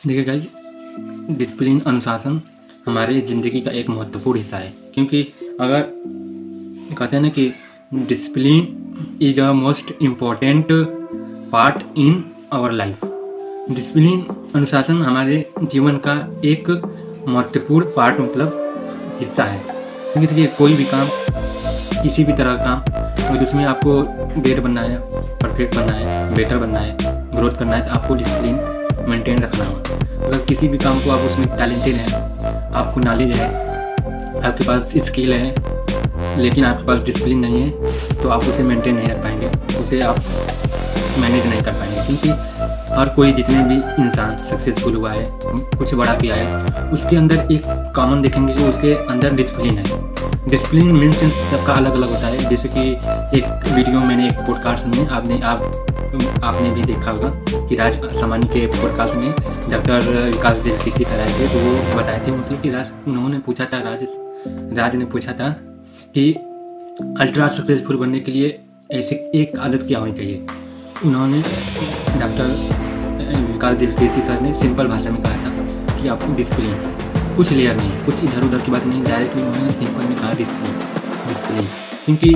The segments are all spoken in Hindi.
देखिए गाइज, डिसिप्लिन अनुशासन हमारे ज़िंदगी का एक महत्वपूर्ण हिस्सा है। क्योंकि अगर कहते हैं ना कि discipline is a most important part in our life. Discipline अनुशासन हमारे जीवन का एक महत्वपूर्ण पार्ट मतलब हिस्सा है। क्योंकि देखिए, कोई भी काम, किसी भी तरह का काम, अगर उसमें आपको ग्रेट बनना है, परफेक्ट बनना है, बेटर बनना है, ग्रोथ करना है, तो आपको डिसिप्लिन मेंटेन रखना होगा। अगर किसी भी काम को आप उसमें टैलेंटेड हैं, आपको नॉलेज है, आपके पास स्किल है, लेकिन आपके पास डिसिप्लिन नहीं है, तो आप उसे मेंटेन नहीं रख पाएंगे, उसे आप मैनेज नहीं कर पाएंगे। क्योंकि हर कोई, जितने भी इंसान सक्सेसफुल हुआ है, कुछ बड़ा किया है, उसके अंदर एक कॉमन देखेंगे कि उसके अंदर डिसिप्लिन है। डिसिप्लिन मीन्स सबका अलग अलग होता है। जैसे कि एक वीडियो मैंने एक पॉडकास्ट में आपने भी देखा होगा कि राज सामानी के पॉडकास्ट में डॉक्टर विकास देव की सर आए थे, तो वो बताए थे मतलब कि उन्होंने पूछा था, राज ने पूछा था कि अल्ट्रा सक्सेसफुल बनने के लिए ऐसी एक आदत क्या होनी चाहिए। उन्होंने डॉक्टर विकास देव सर ने सिंपल भाषा में कहा था कि आपको डिसिप्लिन, कुछ लेयर नहीं, कुछ इधर उधर की बात नहीं, डायरेक्ट उन्होंने सिंपल में कहा डिसिप्लिन। क्योंकि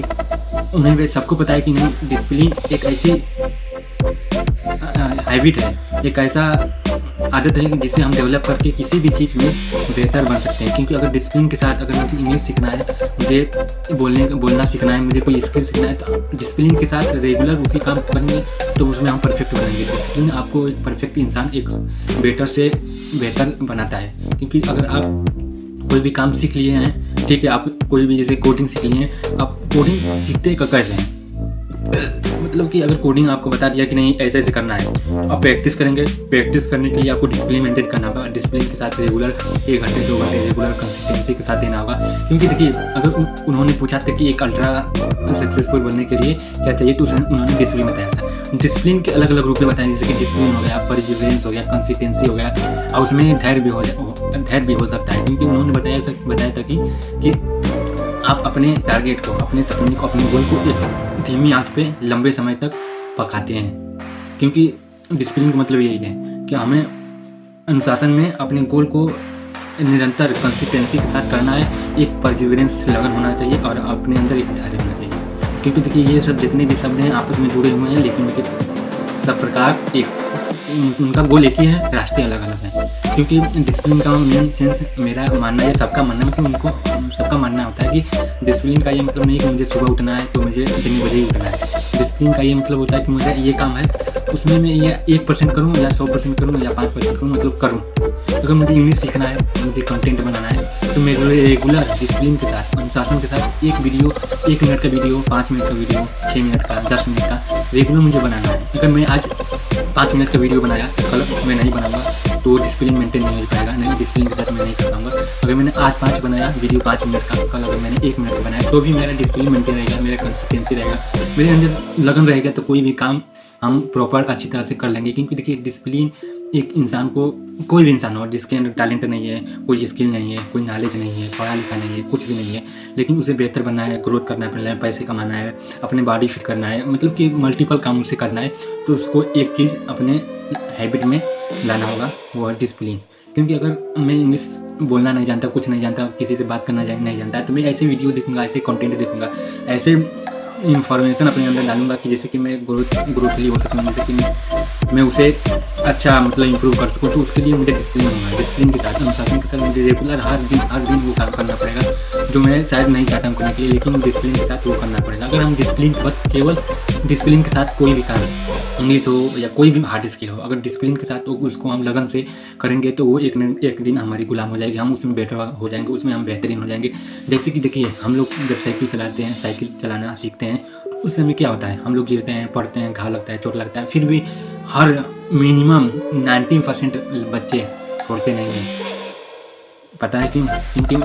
उन्हें सबको पता है कि नहीं, डिसिप्लिन एक ऐसी हैबिट है, एक ऐसा आदत है जिसे हम डेवलप करके किसी भी चीज़ में बेहतर बन सकते हैं। क्योंकि अगर डिसिप्लिन के साथ, अगर मुझे इंग्लिश सीखना है, मुझे बोलना सीखना है, मुझे कोई स्किल सीखना है, तो डिसिप्लिन के साथ रेगुलर उसी काम करेंगे तो उसमें हम परफेक्ट बनेंगे। डिसिप्लिन आपको एक परफेक्ट इंसान, एक बेटर से बेहतर बनाता है। क्योंकि अगर आप कोई भी काम सीख लिए हैं, ठीक है, आप कोई भी जैसे कोडिंग सीख लिए हैं, आप कोडिंग सीखते कैसे हैं, मतलब कि अगर कोडिंग आपको बता दिया कि नहीं ऐसे ऐसे करना है, तो आप प्रैक्टिस करेंगे। प्रैक्टिस करने के लिए आपको डिसिप्लिन मेंटेन करना होगा। डिसिप्लिन के साथ रेगुलर 1 घंटे 2 घंटे रेगुलर कंसिस्टेंसी के साथ देना होगा। क्योंकि देखिए, अगर उन्होंने पूछा था कि एक अल्ट्रा सक्सेसफुल बनने के लिए क्या चाहिए, तो उन्होंने डिसिप्लिन बताया था। डिसिप्लिन के अलग अलग रूप में बताया, जैसे कि डिसिप्लिन हो गया, परसिवरेंस हो गया, कंसिस्टेंसी हो गया, और उसमें धैर्य भी हो सकता है। क्योंकि उन्होंने बताया था कि आप अपने टारगेट को, अपने सपने को, अपने गोल को एक धीमी आंच पे लंबे समय तक पकाते हैं। क्योंकि डिसिप्लिन का मतलब यही है कि हमें अनुशासन में अपने गोल को निरंतर कंसिस्टेंसी के साथ करना है। एक परसिवरेंस लगन होना चाहिए और अपने अंदर एक धैर्य होना चाहिए। क्योंकि देखिए, ये सब जितने भी शब्द हैं आपस में जुड़े हुए हैं, लेकिन उनके सब प्रकार उनका गोल एक ही है, रास्ते अलग अलग हैं। क्योंकि डिसिप्लिन का मेन सेंस, मेरा मानना है, सबका मानना है कि उनको सबका मानना होता है कि डिसिप्लिन का ये मतलब नहीं कि मुझे सुबह उठना है तो मुझे इतने बजे ही उठना है। डिसिप्लिन का ये मतलब होता है कि मुझे ये काम है, उसमें मैं ये 1% करूँ या 100% करूँ या 5% करूँ, मतलब करूँ। अगर मुझे इंग्लिश सीखना है, मुझे कंटेंट बनाना है, तो मेरे रेगुलर डिसिप्लिन के साथ, अनुशासन के साथ एक वीडियो, 1 मिनट का वीडियो, 5 मिनट का वीडियो, 6 मिनट का, 10 मिनट का रेगुलर मुझे बनाना है। अगर मैं आज 5 मिनट का वीडियो बनाया, कल मैं नहीं बनाऊंगा, तो डिसिप्लिन मेंटेन नहीं हो पाएगा। नहीं, डिसिप्लिन के साथ मैं नहीं कर पाऊंगा। अगर मैंने आज 5 बनाया वीडियो 5 मिनट का, कल अगर मैंने 1 मिनट का बनाया, तो भी मेरा डिसिप्लिन मेंटेन रहेगा, मेरा कंसिस्टेंसी रहेगा, मेरे अंदर लगन रहेगा, तो कोई भी काम हम प्रॉपर अच्छी तरह से कर लेंगे। क्योंकि देखिए, डिसिप्लिन एक इंसान को, कोई भी इंसान हो जिसके अंदर टैलेंट नहीं है, कोई स्किल नहीं है, कोई नॉलेज नहीं है, पढ़ा लिखा नहीं है, कुछ भी नहीं है, लेकिन उसे बेहतर बनना है, ग्रोथ करना है, अपने लाइफ पैसे कमाना है, अपने बॉडी फिट करना है, मतलब कि मल्टीपल काम उसे करना है, तो उसको एक चीज़ अपने हैबिट में लाना होगा, वो है डिसिप्लिन। क्योंकि अगर मैं इंग्लिश बोलना नहीं जानता, कुछ नहीं जानता, किसी से बात करना नहीं जानता, तो मैं ऐसे वीडियो देखूंगा, ऐसे कंटेंट देखूंगा, ऐसे इंफॉर्मेशन अपने अंदर डालूंगा कि जैसे कि मैं ग्रोथली हो सकूँ, जैसे कि मैं उसे अच्छा मतलब इंप्रूव कर सकूँ। तो उसके लिए मुझे डिसिप्लिन होगा। डिसिप्लिन के साथ, अनुशासन के साथ मुझे रेगुलर हर दिन वो काम करना पड़ेगा, जो मैं शायद नहीं चाहता हूँ करने के लिए, लेकिन डिसिप्लिन के साथ वो करना पड़ेगा। अगर हम डिसिप्लिन, बस केवल डिसिप्लिन के साथ कोई भी काम, इंग्लिश हो या कोई भी हार्ड स्किल हो, अगर डिसिप्लिन के साथ तो उसको हम लगन से करेंगे, तो वो एक दिन हमारी गुलाम हो जाएगी, हम उसमें बेटर हो जाएंगे, उसमें हम बेहतरीन हो जाएंगे। जैसे कि देखिए, हम लोग जब साइकिल चलाते हैं, साइकिल चलाना सीखते हैं, तो उस समय क्या होता है, हम लोग गिरते हैं, पड़ते हैं, घाव लगता है, चोट लगता है, फिर भी हर मिनिमम 90% बच्चे छोड़ते नहीं हैं। पता है क्यों? क्योंकि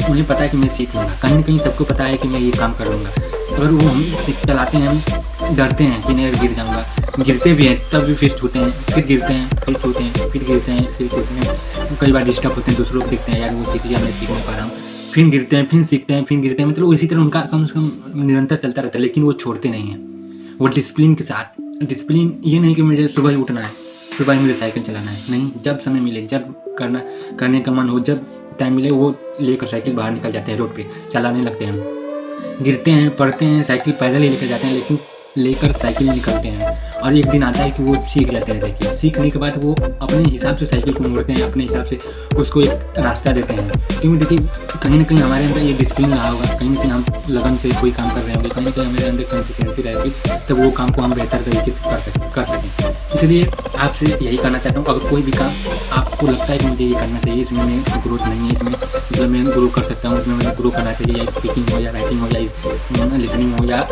उन्हें पता है कि मैं सीख लूँगा, कहीं ना कहीं सबको पता है कि मैं ये काम कर लूँगा। अगर वो हम चलाते हैं, हम डरते हैं कि नहीं गिर जाऊँगा, गिरते भी हैं, तब भी फिर छूते हैं, फिर गिरते हैं, फिर छूते हैं, फिर गिरते हैं, फिर छूते हैं। कई बार डिस्टर्ब होते हैं, दूसरों को देखते हैं, यार वो सीख लिया, मैं सीख नहीं पा रहा हूँ, फिर गिरते हैं, फिर सीखते हैं, फिर गिरते हैं, मतलब इसी तरह उनका कम से कम निरंतर चलता रहता है, लेकिन वो छोड़ते नहीं हैं। वो डिसिप्लिन के साथ, डिसिप्लिन ये नहीं कि मुझे सुबह ही उठना है, सुबह ही मुझे साइकिल चलाना है, नहीं, जब समय मिले, जब करने का मन हो, जब टाइम मिले, वो लेकर साइकिल बाहर निकल जाते हैं, रोड पे चलाने लगते हैं। गिरते हैं, पड़ते हैं, साइकिल पैदल ही लेकर जाते हैं, लेकिन लेकर साइकिल निकलते हैं। और एक दिन आता है कि वो सीख जाते हैं साइकिल। सीखने के बाद वो अपने हिसाब से साइकिल को मोड़ते हैं, अपने हिसाब से उसको एक रास्ता देते हैं। क्योंकि देखिए, कहीं ना कहीं हमारे अंदर ये डिसिप्लिन रहा होगा, कहीं ना कहीं हम लगन से कोई काम कर रहे होंगे, कहीं ना कहीं हमारे अंदर कंसिस्टेंसी रहेगी, तब वो काम को हम बेहतर तरीके से कर सकें। इसलिए आपसे यही कहना चाहता हूँ, अगर कोई भी काम आपको लगता है कि मुझे ये करना चाहिए, इसमें मैं ग्रोथ नहीं है, इसमें मतलब मैं ग्रो कर सकता हूँ, इसमें मुझे ग्रो करना चाहिए, या स्पीकिंग हो, या राइटिंग हो, या लिसनिंग हो, या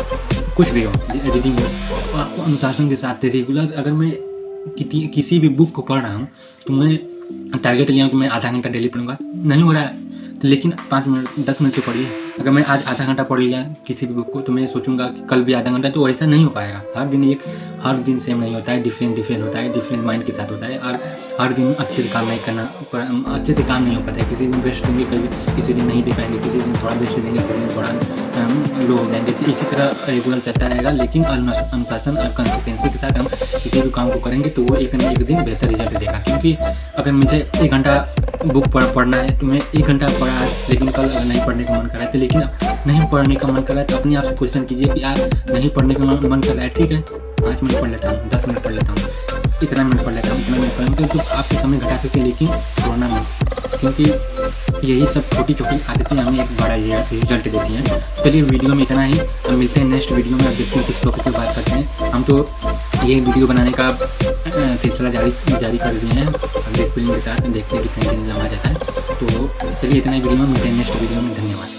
कुछ भी हो, रीडिंग हो, तो आपको अनुशासन के साथ रेगुलर, अगर मैं किसी भी बुक को पढ़ रहा हूँ तो मैं टारगेट लिया हूँ कि मैं आधा घंटा डेली पढ़ूंगा। नहीं हो रहा है तो लेकिन 5 मिनट 10 मिनट तो पढ़िए। अगर मैं आज आधा घंटा पढ़ लिया किसी भी बुक को, तो मैं सोचूंगा कि कल भी आधा घंटा, तो ऐसा नहीं हो पाएगा। हर दिन सेम नहीं होता है, डिफरेंट होता है, डिफरेंट माइंड के साथ होता है, और हर दिन अच्छे से काम नहीं करना, अच्छे से काम नहीं हो पाता है। किसी दिन बेस्ट देंगे, किसी दिन नहीं दे पाएंगे, किसी दिन थोड़ा बेस्ट देंगे, किसी दिन थोड़ा लो हो जाएंगे। तो इसी तरह रेगुलर चलता रहेगा, लेकिन अनुशासन और कंसिस्टेंसी के साथ हम किसी भी काम को करेंगे तो वो एक न एक दिन बेहतर रिजल्ट देगा। क्योंकि अगर मुझे 1 घंटा बुक पढ़ना है तो मैं 1 घंटा पढ़ा है, लेकिन कल अगर नहीं पढ़ने का मन कर रहा है तो, लेकिन नहीं पढ़ने का मन कर रहा है तो अपने आप से क्वेश्चन कीजिए कि यार नहीं पढ़ने का मन कर रहा है, ठीक है 5 मिनट पढ़ लेता हूँ, 10 मिनट पढ़ लेता हूँ, इतना मिनट पढ़ लेता हूँ, इतना मिनट पढ़ लेता हूँ, तो आपके समय घटा सकते, लेकिन छोड़ना मत। क्योंकि यही सब छोटी छोटी आदतें हमें एक बड़ा रिजल्ट देती हैं। चलिए वीडियो में इतना ही, हम मिलते हैं नेक्स्ट वीडियो में। अब देखते हैं किस टॉपिक पर बात करते हैं। हम तो ये वीडियो बनाने का सिलसिला जारी कर दिए हैं डिसिप्लिन के साथ, देखते हैं कितने दिन लगा जाता है। तो चलिए इतना ही वीडियो में, मिलते हैं नेक्स्ट वीडियो में। धन्यवाद।